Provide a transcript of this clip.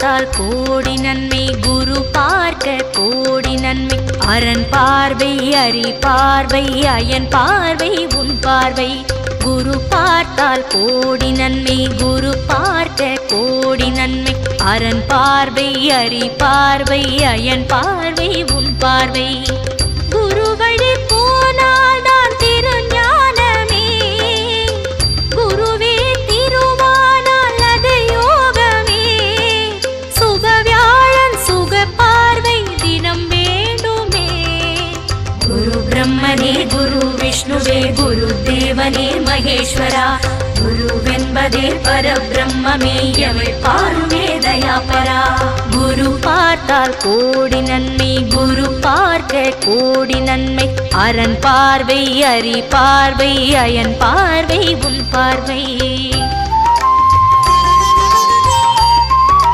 பார்த்தால் கோடி நன்மை, குரு பார்க்க கோடி நன்மை. அரண் பார்வை, அரி பார்வை, அயன் பார்வை, உன் பார்வை. குரு பார்த்தால் கோடி நன்மை, குரு பார்க்க கோடி நன்மை. அரண் பார்வை, அரி பார்வை, அயன் பார்வை, உன் பார்வை. குரு வழி போனால் தான் திருஞானமே, குருவே திருவானால் அது யோகமே. சுபவியாழன் சுக பார்வை தினம் வேண்டுமே. குரு பிரம்மனே குரு விஷ்ணுவே குரு தேவனே மகேஸ்வரா. குருவென்பதே பரபிரம்மே எமை பாருமே தயாபரா. குரு பார்த்தால் கோடி நன்மை, குரு பார்க்க கோடி நன்மை. அரண் பார்வை, அரி பார்வை, அயன் பார்வை, உன் பார்வை.